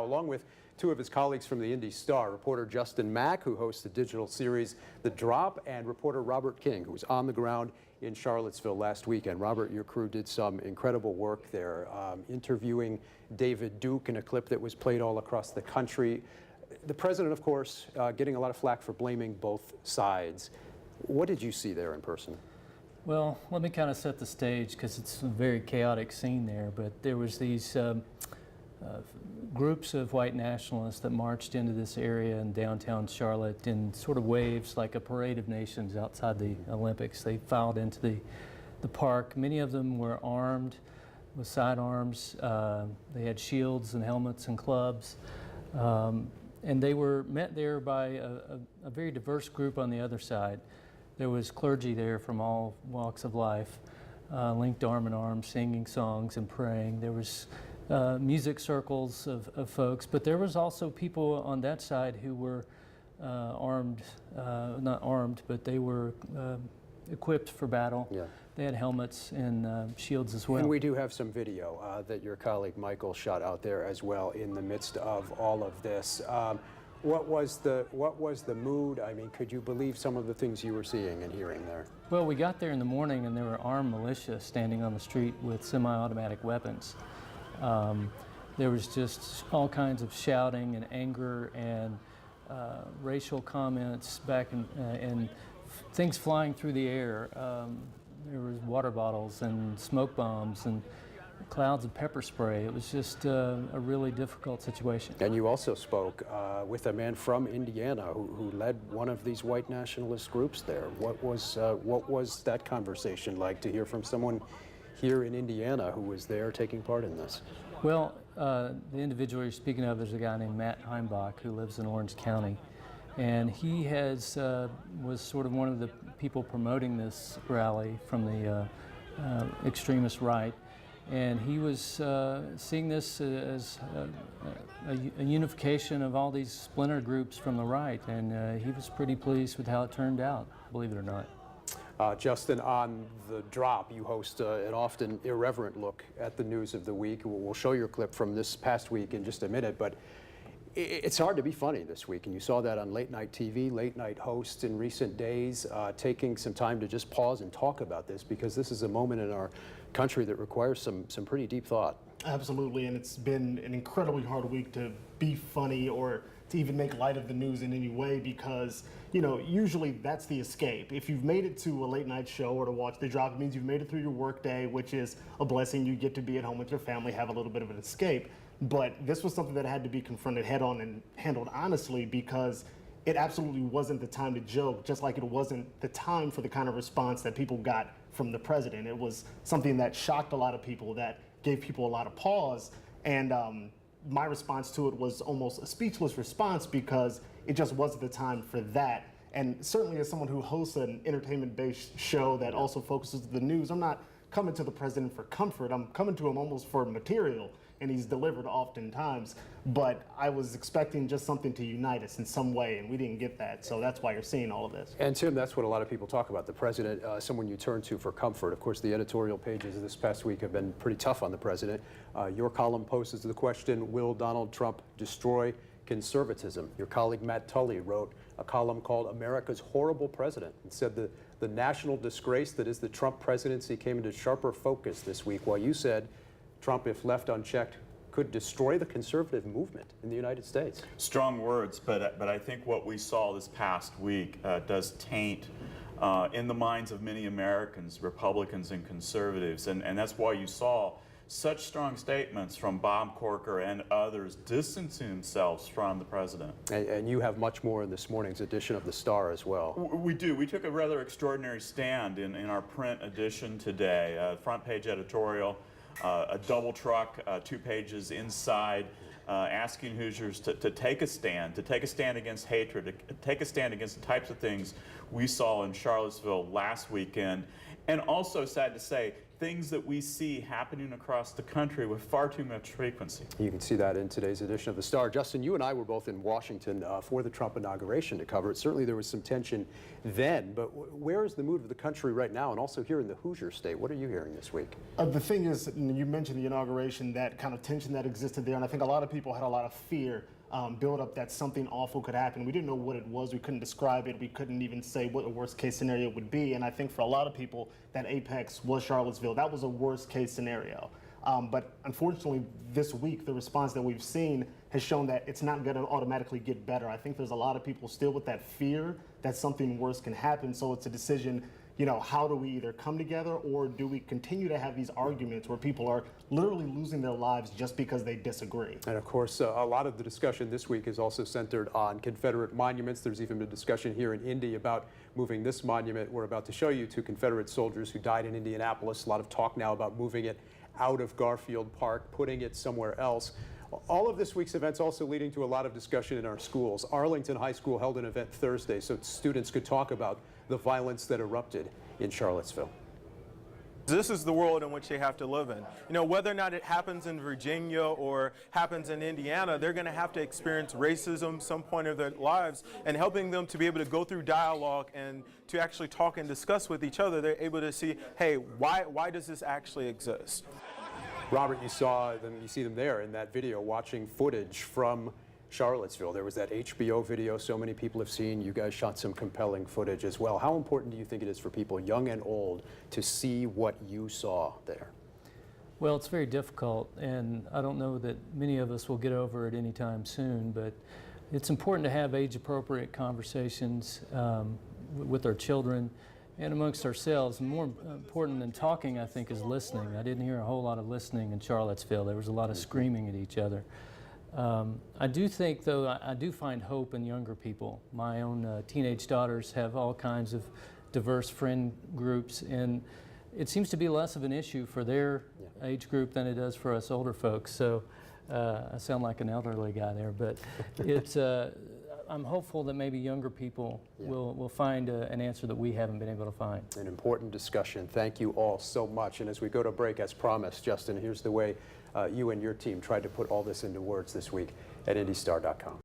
along with two of his colleagues from the IndyStar, reporter Justin Mack, who hosts the digital series The Drop, and reporter Robert King, who was on the ground in Charlottesville last weekend. Robert, your crew did some incredible work there, interviewing David Duke in a clip that was played all across the country. The president, of course, getting a lot of flack for blaming both sides. What did you see there in person? Well, let me kind of set the stage because it's a very chaotic scene there, but there was these groups of white nationalists that marched into this area in downtown Charlotte in sort of waves, like a parade of nations outside the Olympics. They filed into the park. Many of them were armed with sidearms. They had shields and helmets and clubs. And they were met there by a very diverse group on the other side. There was clergy there from all walks of life, linked arm in arm, singing songs and praying. There was music circles of folks, but there was also people on that side who were armed, not armed, but they were equipped for battle. Yeah. They had helmets and shields as well. And we do have some video that your colleague Michael shot out there as well in the midst of all of this. What was the mood? I mean, could you believe some of the things you were seeing and hearing there? Well, we got there in the morning and there were armed militia standing on the street with semi-automatic weapons. There was just all kinds of shouting and anger and racial comments back and things flying through the air. There was water bottles and smoke bombs and clouds of pepper spray. It was just a really difficult situation. And you also spoke with a man from Indiana who led one of these white nationalist groups there. What was that conversation like to hear from someone here in Indiana who was there taking part in this? Well, the individual you're speaking of is a guy named Matt Heimbach who lives in Orange County. And he was sort of one of the people promoting this rally from the extremist right. And he was seeing this as a unification of all these splinter groups from the right. And he was pretty pleased with how it turned out, believe it or not. Justin, on The Drop, you host an often irreverent look at the news of the week. We'll show your clip from this past week in just a minute, but it's hard to be funny this week, and you saw that on late night TV, late night hosts in recent days, taking some time to just pause and talk about this, because this is a moment in our country that requires some pretty deep thought. Absolutely, and it's been an incredibly hard week to be funny or to even make light of the news in any way, because, you know, usually that's the escape. If you've made it to a late night show or to watch The Drop, it means you've made it through your work day, which is a blessing. You get to be at home with your family, have a little bit of an escape. But this was something that had to be confronted head on and handled honestly, because it absolutely wasn't the time to joke, just like it wasn't the time for the kind of response that people got from the president. It was something that shocked a lot of people, that gave people a lot of pause. And my response to it was almost a speechless response, because it just wasn't the time for that. And certainly as someone who hosts an entertainment-based show that also focuses on the news, I'm not coming to the president for comfort. I'm coming to him almost for material, and he's delivered oftentimes. But I was expecting just something to unite us in some way, and we didn't get that. So that's why you're seeing all of this. And Tim, that's what a lot of people talk about, the president, someone you turn to for comfort. Of course, the editorial pages this past week have been pretty tough on the president. Your column poses the question, will Donald Trump destroy conservatism? Your colleague Matt Tully wrote a column called America's Horrible President, and said the national disgrace that is the Trump presidency came into sharper focus this week, while you said Trump, if left unchecked, could destroy the conservative movement in the United States. Strong words, but I think what we saw this past week does taint in the minds of many Americans, Republicans and conservatives, and that's why you saw such strong statements from Bob Corker and others distancing themselves from the president. And you have much more in this morning's edition of The Star as well. We do. We took a rather extraordinary stand in our print edition today, front page editorial. A double truck, 2 pages inside, asking Hoosiers to take a stand against hatred, to take a stand against the types of things we saw in Charlottesville last weekend. And also, sad to say, things that we see happening across the country with far too much frequency. You can see that in today's edition of The Star. Justin, you and I were both in Washington for the Trump inauguration to cover it. Certainly there was some tension then, but where is the mood of the country right now, and also here in the Hoosier State? What are you hearing this week? The thing is, you mentioned the inauguration, that kind of tension that existed there, and I think a lot of people had a lot of fear build up that something awful could happen. We didn't know what it was. We couldn't describe it. We couldn't even say what the worst case scenario would be. And I think for a lot of people, that apex was Charlottesville. That was a worst case scenario. But unfortunately, this week, the response that we've seen has shown that it's not going to automatically get better. I think there's a lot of people still with that fear that something worse can happen. So it's a decision, you know, how do we either come together, or do we continue to have these arguments where people are literally losing their lives just because they disagree? And of course, a lot of the discussion this week is also centered on Confederate monuments. There's even been discussion here in Indy about moving this monument we're about to show you to Confederate soldiers who died in Indianapolis. A lot of talk now about moving it out of Garfield Park, putting it somewhere else. All of this week's events also leading to a lot of discussion in our schools. Arlington High School held an event Thursday so students could talk about the violence that erupted in Charlottesville. This is the world in which they have to live in. You know, whether or not it happens in Virginia or happens in Indiana, they're going to have to experience racism some point of their lives, and helping them to be able to go through dialogue and to actually talk and discuss with each other, they're able to see, hey, why does this actually exist? Robert, you see them there in that video watching footage from Charlottesville. There was that HBO video so many people have seen. You guys shot some compelling footage as well. How important do you think it is for people, young and old, to see what you saw there? Well, it's very difficult, and I don't know that many of us will get over it anytime soon, but it's important to have age-appropriate conversations with our children and amongst ourselves. And more important than talking, I think, is listening. I didn't hear a whole lot of listening in Charlottesville. There was a lot of screaming at each other. I do think, though, I do find hope in younger people. My own teenage daughters have all kinds of diverse friend groups, and it seems to be less of an issue for their age group than it does for us older folks. So I sound like an elderly guy there, but it's, I'm hopeful that maybe younger people will find an answer that we haven't been able to find. An important discussion. Thank you all so much. And as we go to break, as promised, Justin, here's the way you and your team tried to put all this into words this week at IndyStar.com.